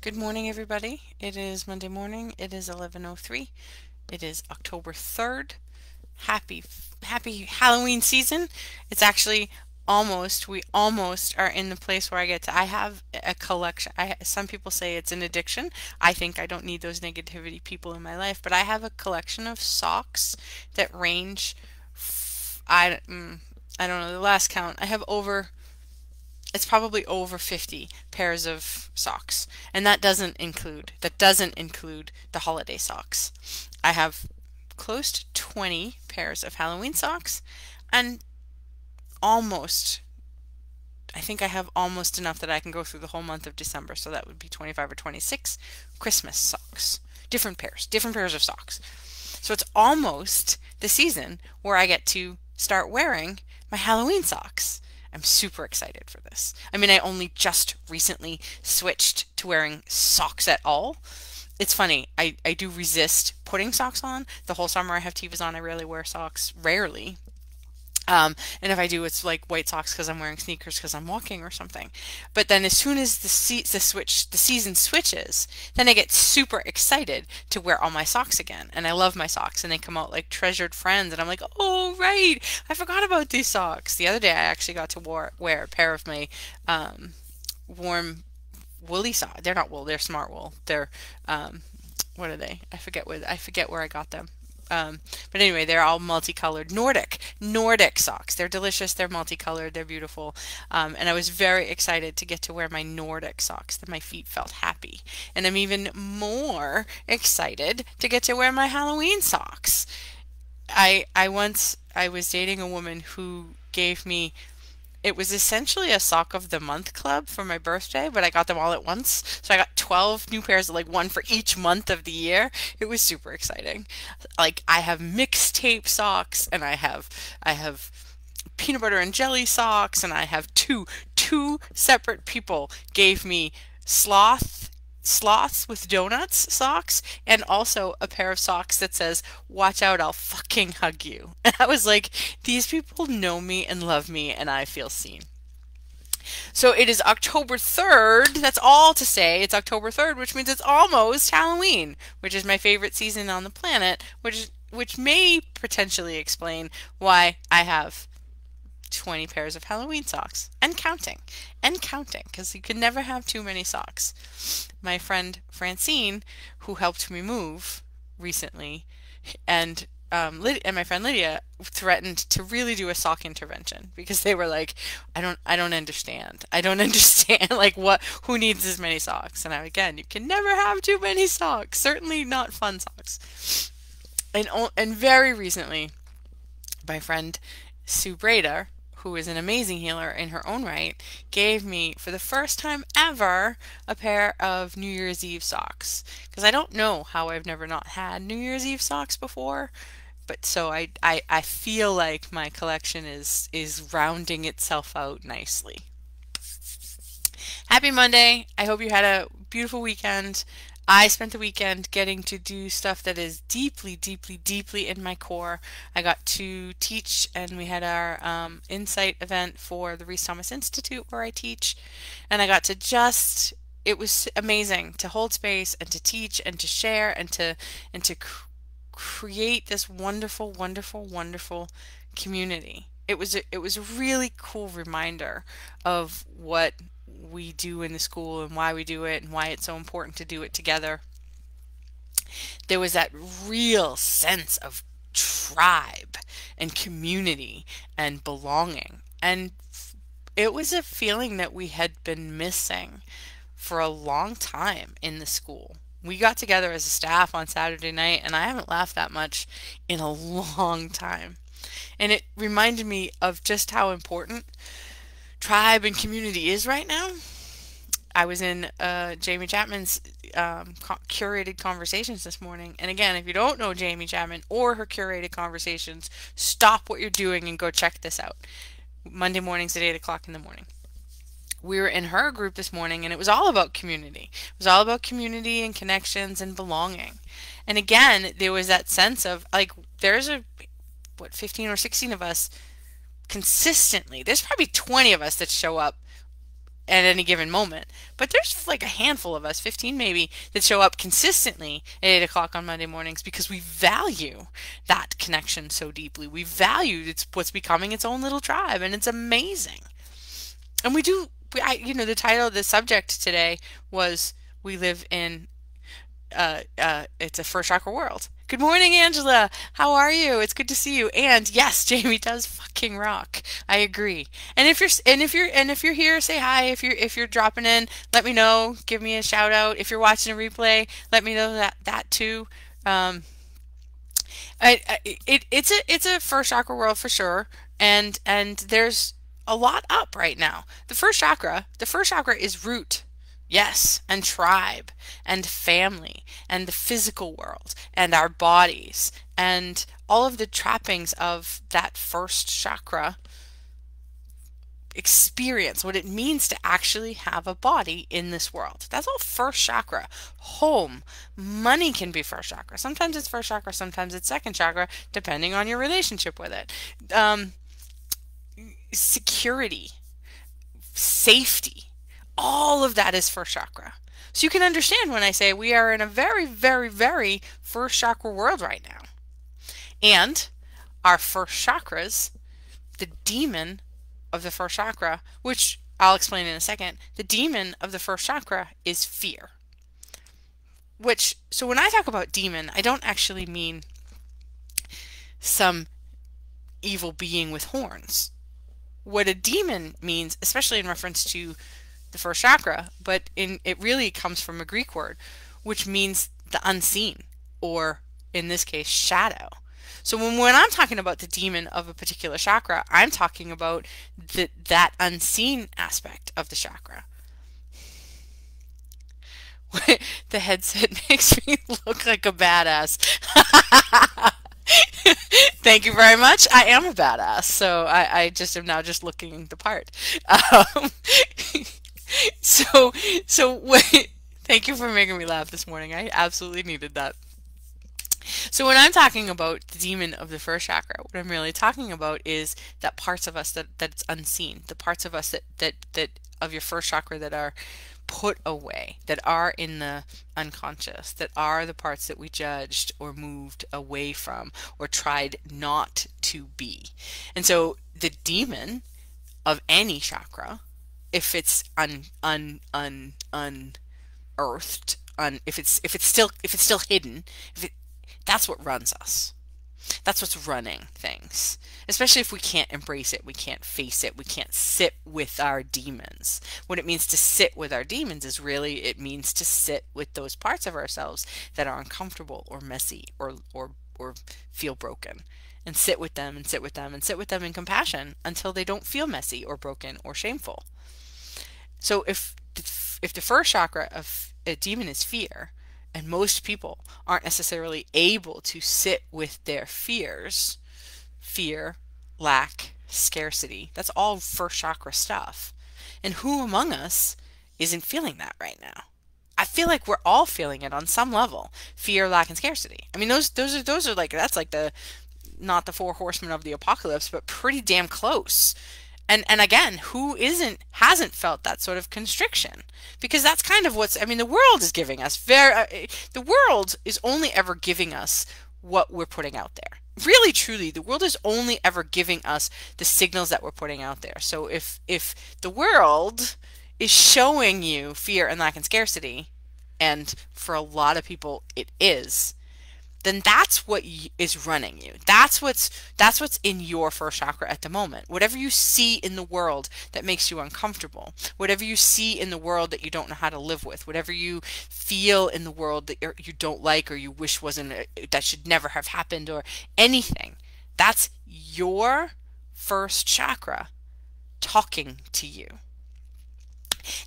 Good morning, everybody. It is Monday morning. It is 11:03. It is October 3rd. Happy Halloween season. It's actually we almost are in the place where I have a collection. Some people say it's an addiction. I think I don't need those negativity people in my life, but I have a collection of socks that range I don't know the last count. I have over it's probably over 50 pairs of socks. And that doesn't include the holiday socks. I have close to 20 pairs of Halloween socks and almost I think I have almost enough that I can go through the whole month of December. So that would be 25 or 26 Christmas socks. Different pairs of socks. So it's almost the season where I get to start wearing my Halloween socks. I'm super excited for this. I mean, I only just recently switched to wearing socks at all. It's funny, I do resist putting socks on. The whole summer I have Tevas on. I rarely wear socks, rarely. And if I do, it's like white socks because I'm wearing sneakers because I'm walking or something. But then as soon as the season switches, then I get super excited to wear all my socks again. And I love my socks, and they come out like treasured friends. And I'm like, oh right, I forgot about these socks. The other day, I actually got to wear a pair of my warm woolly socks. They're not wool; they're smart wool. They're what are they? I forget where I got them. But anyway, they're all multicolored Nordic socks. They're delicious. They're multicolored. They're beautiful. And I was very excited to get to wear my Nordic socks. That my feet felt happy. And I'm even more excited to get to wear my Halloween socks. I was dating a woman who gave me it was essentially a sock of the month club for my birthday, but I got them all at once. So I got 12 new pairs, like one for each month of the year. It was super exciting. Like I have mixtape socks and I have peanut butter and jelly socks, and I have two separate people gave me sloth sloths with donuts socks, and also a pair of socks that says, "Watch out, I'll fucking hug you." And I was like, these people know me and love me, and I feel seen. So it is October 3rd. That's all to say. It's October 3rd, which means it's almost Halloween, which is my favorite season on the planet, which may potentially explain why I have 20 pairs of Halloween socks and counting because you can never have too many socks. My friend Francine, who helped me move recently, and and my friend Lydia threatened to really do a sock intervention because they were like, I don't understand. I don't understand like who needs as many socks? And again, you can never have too many socks. Certainly not fun socks. And very recently, my friend Sue Breda, who is an amazing healer in her own right, gave me, for the first time ever, a pair of New Year's Eve socks. Because I don't know how I've never not had New Year's Eve socks before, but so I feel like my collection is rounding itself out nicely. Happy Monday. I hope you had a beautiful weekend. I spent the weekend getting to do stuff that is deeply, deeply, deeply in my core. I got to teach, and we had our Insight event for the Reese Thomas Institute where I teach. And I got to it was amazing to hold space and to teach and to share and to create this wonderful, wonderful, wonderful community. It was a really cool reminder of what we do in the school and why we do it and why it's so important to do it together. There was that real sense of tribe and community and belonging. And it was a feeling that we had been missing for a long time in the school. We got together as a staff on Saturday night, and I haven't laughed that much in a long time. And it reminded me of just how important tribe and community is right now. I was in Jamie Chapman's curated conversations this morning. And again, if you don't know Jamie Chapman or her curated conversations, stop what you're doing and go check this out. Monday mornings at 8 o'clock in the morning. We were in her group this morning, and it was all about community. It was all about community and connections and belonging. And again, there was that sense of like, there's 15 or 16 of us consistently. There's probably 20 of us that show up at any given moment. But there's like a handful of us, 15 maybe, that show up consistently at 8 o'clock on Monday mornings because we value that connection so deeply. We value it's what's becoming its own little tribe, and it's amazing. And we do, the title of the subject today was We Live in it's a first chakra world. Good morning, Angela. How are you? It's good to see you. And yes, Jamie does fucking rock. I agree. And if you're here, say hi. If you're dropping in, let me know. Give me a shout out. If you're watching a replay, let me know that too. Um, it's a first chakra world for sure, and there's a lot up right now. The first chakra is root. Yes, and tribe, and family, and the physical world, and our bodies, and all of the trappings of that first chakra experience, what it means to actually have a body in this world. That's all first chakra. Home, money can be first chakra. Sometimes it's first chakra, sometimes it's second chakra, depending on your relationship with it. Um, Security, safety, all of that is first chakra. So you can understand when I say we are in a very, very, very first chakra world right now. And our first chakras, the demon of the first chakra, which I'll explain in a second, the demon of the first chakra is fear. So when I talk about demon, I don't actually mean some evil being with horns. What a demon means, especially in reference to the first chakra, but it really comes from a Greek word, which means the unseen, or in this case, shadow. So when I'm talking about the demon of a particular chakra, I'm talking about that unseen aspect of the chakra. The headset makes me look like a badass. Thank you very much. I am a badass, so I just am now just looking the part. Um, so wait, thank you for making me laugh this morning. I absolutely needed that. So when I'm talking about the demon of the first chakra, what I'm really talking about is that parts of us that's unseen, the parts of us that of your first chakra that are put away, that are in the unconscious, that are the parts that we judged or moved away from or tried not to be. And so the demon of any chakra, if it's unearthed, if it's still hidden, that's what runs us. That's what's running things. Especially if we can't embrace it, we can't face it, we can't sit with our demons. What it means to sit with our demons is really, it means to sit with those parts of ourselves that are uncomfortable or messy or feel broken. And sit with them and sit with them and sit with them in compassion until they don't feel messy or broken or shameful. So if the first chakra of a demon is fear, and most people aren't necessarily able to sit with their fears, fear, lack, scarcity, that's all first chakra stuff. And who among us isn't feeling that right now? I feel like we're all feeling it on some level. Fear, lack, and scarcity. I mean, those are like, that's like the, not the four horsemen of the apocalypse, but pretty damn close. And again, who hasn't felt that sort of constriction? Because that's kind of I mean, the world is giving us the world is only ever giving us what we're putting out there. Really, truly, the world is only ever giving us the signals that we're putting out there. So if the world is showing you fear and lack and scarcity, and for a lot of people it is, then that's what is running you. That's what's in your first chakra at the moment. Whatever you see in the world that makes you uncomfortable, whatever you see in the world that you don't know how to live with, whatever you feel in the world that you don't like or you wish wasn't, that should never have happened or anything, that's your first chakra talking to you.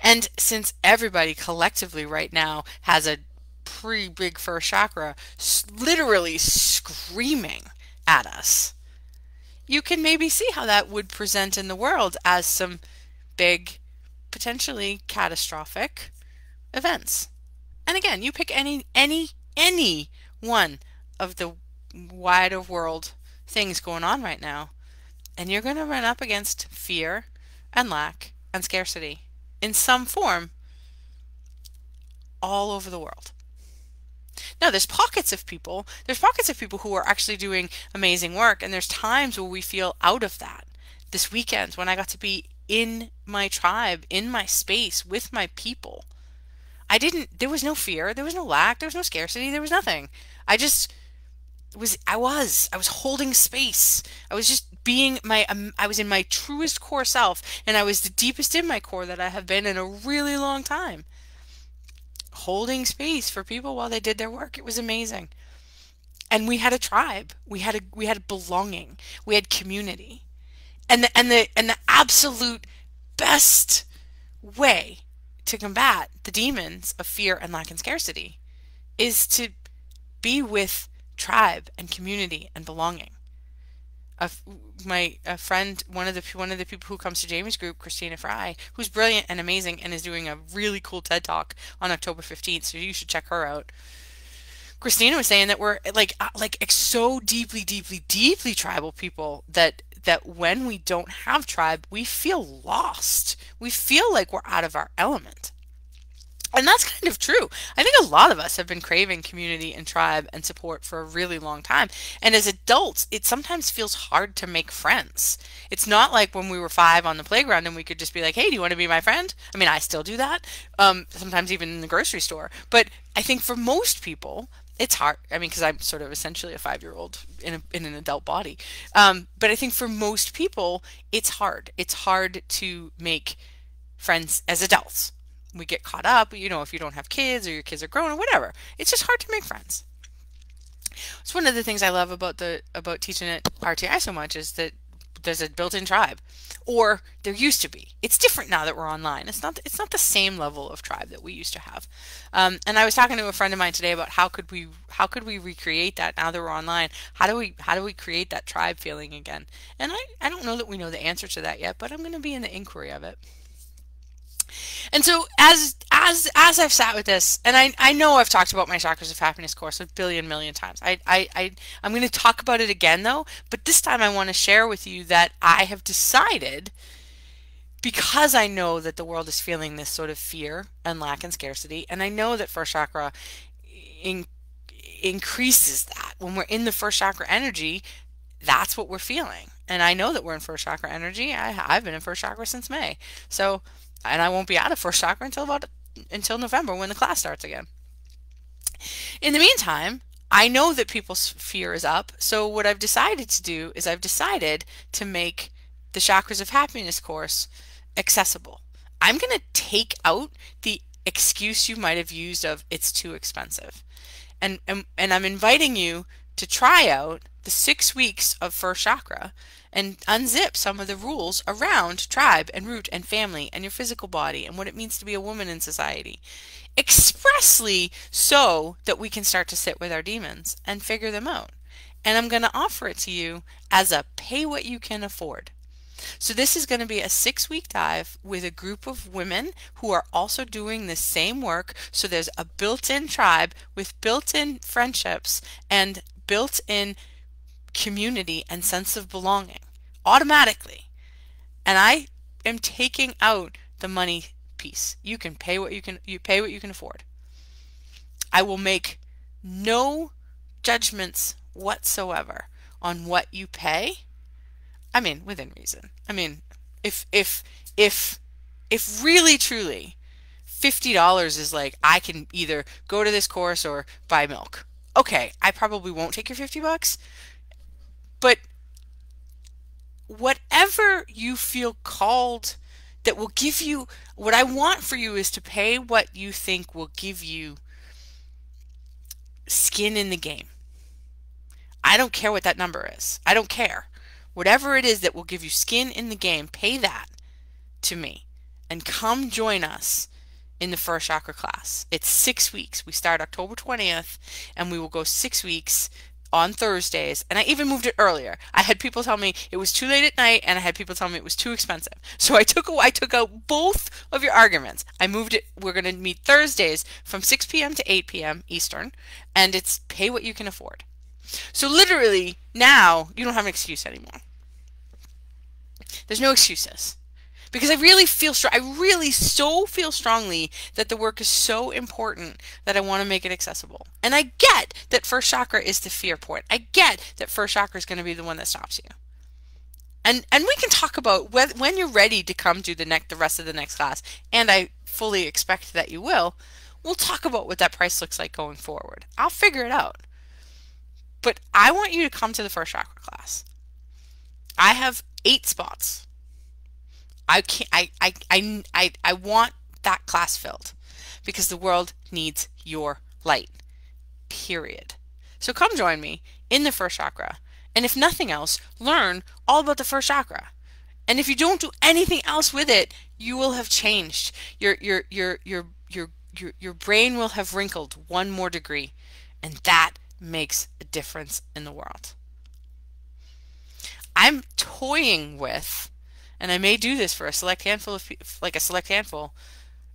And since everybody collectively right now has a pretty big first chakra literally screaming at us, you can maybe see how that would present in the world as some big, potentially catastrophic events. And again, you pick any one of the wider world things going on right now, and you're going to run up against fear and lack and scarcity. in some form all over the world. Now, there's pockets of people who are actually doing amazing work, and there's times where we feel out of that. This weekend, when I got to be in my tribe, in my space, with my people, there was no fear, there was no lack, there was no scarcity, there was nothing. I just I was holding space. I was just being I was in my truest core self, and I was the deepest in my core that I have been in a really long time. Holding space for people while they did their work. It was amazing. And we had a tribe. We had belonging. We had community. And the absolute best way to combat the demons of fear and lack and scarcity is to be with tribe and community and belonging. A, a friend, one of the people who comes to Jamie's group, Christina Fry, who's brilliant and amazing and is doing a really cool TED Talk on October 15th, so you should check her out. Christina was saying that we're like so deeply, deeply, deeply tribal people that when we don't have tribe, we feel lost. We feel like we're out of our element. And that's kind of true. I think a lot of us have been craving community and tribe and support for a really long time. And as adults, it sometimes feels hard to make friends. It's not like when we were 5 on the playground and we could just be like, hey, do you want to be my friend? I mean, I still do that, sometimes even in the grocery store. But I think for most people, it's hard. I mean, because I'm sort of essentially a 5-year-old in an adult body. But I think for most people, it's hard. It's hard to make friends as adults. We get caught up, if you don't have kids or your kids are grown or whatever. It's just hard to make friends. It's one of the things I love about teaching at RTI so much is that there's a built-in tribe, or there used to be. It's different now that we're online. It's not the same level of tribe that we used to have. And I was talking to a friend of mine today about how could we recreate that now that we're online? How do we create that tribe feeling again? And I don't know that we know the answer to that yet, but I'm going to be in the inquiry of it. And so as I've sat with this, and I know I've talked about my Chakras of Happiness course a million times. I'm going to talk about it again though, but this time I want to share with you that I have decided, because I know that the world is feeling this sort of fear and lack and scarcity, and I know that first chakra increases that. When we're in the first chakra energy, that's what we're feeling. And I know that we're in first chakra energy. I've been in first chakra since May. So, and I won't be out of first chakra until November when the class starts again. In the meantime, I know that people's fear is up. So what I've decided to do is I've decided to make the Chakras of Happiness course accessible. I'm going to take out the excuse you might have used of it's too expensive. And I'm inviting you to try out the 6 weeks of first chakra and unzip some of the rules around tribe and root and family and your physical body and what it means to be a woman in society, expressly so that we can start to sit with our demons and figure them out. And I'm going to offer it to you as a pay what you can afford. So this is going to be a 6-week dive with a group of women who are also doing the same work. So there's a built-in tribe with built-in friendships and built-in community and sense of belonging automatically. And I am taking out the money piece. You can pay what you can afford. I will make no judgments whatsoever on what you pay. I mean, within reason. I mean, if really truly $50 is like, I can either go to this course or buy milk. Okay, I probably won't take your $50, but whatever you feel called that will give you, what I want for you is to pay what you think will give you skin in the game. I don't care what that number is. I don't care. Whatever it is that will give you skin in the game, pay that to me and come join us in the first chakra class. It's 6 weeks. We start October 20th and we will go 6 weeks on Thursdays. And I even moved it earlier. I had people tell me it was too late at night, and I had people tell me it was too expensive. So I took out both of your arguments. I moved it. We're going to meet Thursdays from 6 p.m. to 8 p.m. Eastern, and it's pay what you can afford. So literally now you don't have an excuse anymore. There's no excuses. because I really feel strong. I really so feel strongly that the work is so important that I want to make it accessible. And I get that first chakra is the fear point. I get that first chakra is going to be the one that stops you. And we can talk about when you're ready to come to the rest of the next class, and I fully expect that you will. We'll talk about what that price looks like going forward. I'll figure it out. But I want you to come to the first chakra class. I have 8 spots. I can't I want that class filled because the world needs your light. Period. So come join me in the first chakra. And if nothing else, learn all about the first chakra. And if you don't do anything else with it, you will have changed. Your brain will have wrinkled 1 more degree, and that makes a difference in the world. I'm toying with, and I may do this for a select handful of like a select handful,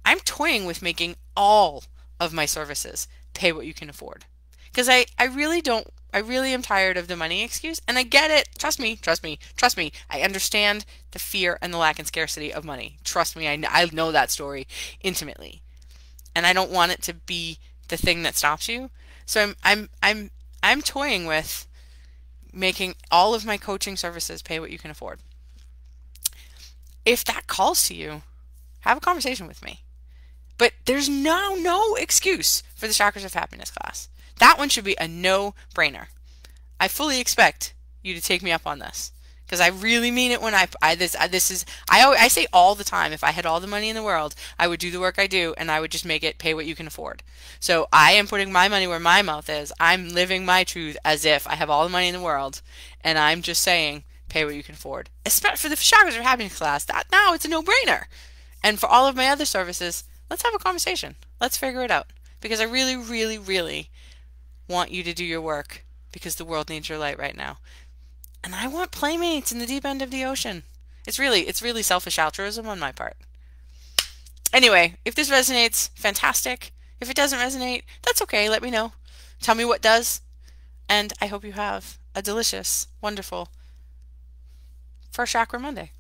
I'm toying with making all of my services pay what you can afford. Because I really don't, I really am tired of the money excuse, and I get it. Trust me, trust me, trust me. I understand the fear and the lack and scarcity of money. Trust me, I know that story intimately. And I don't want it to be the thing that stops you. So I'm toying with making all of my coaching services pay what you can afford. If that calls to you, have a conversation with me. But there's no excuse for the Chakras of Happiness class. That one should be a no-brainer. I fully expect you to take me up on this because I really mean it when I say all the time, if I had all the money in the world, I would do the work I do and I would just make it pay what you can afford. So I am putting my money where my mouth is. I'm living my truth as if I have all the money in the world, and I'm just saying pay what you can afford. Especially for the Chakras of Happiness class, that now it's a no-brainer. And for all of my other services, let's have a conversation. Let's figure it out because I really, really, really want you to do your work because the world needs your light right now. And I want playmates in the deep end of the ocean. It's really selfish altruism on my part. Anyway, if this resonates, fantastic. If it doesn't resonate, that's okay. Let me know. Tell me what does. And I hope you have a delicious, wonderful First Chakra Monday.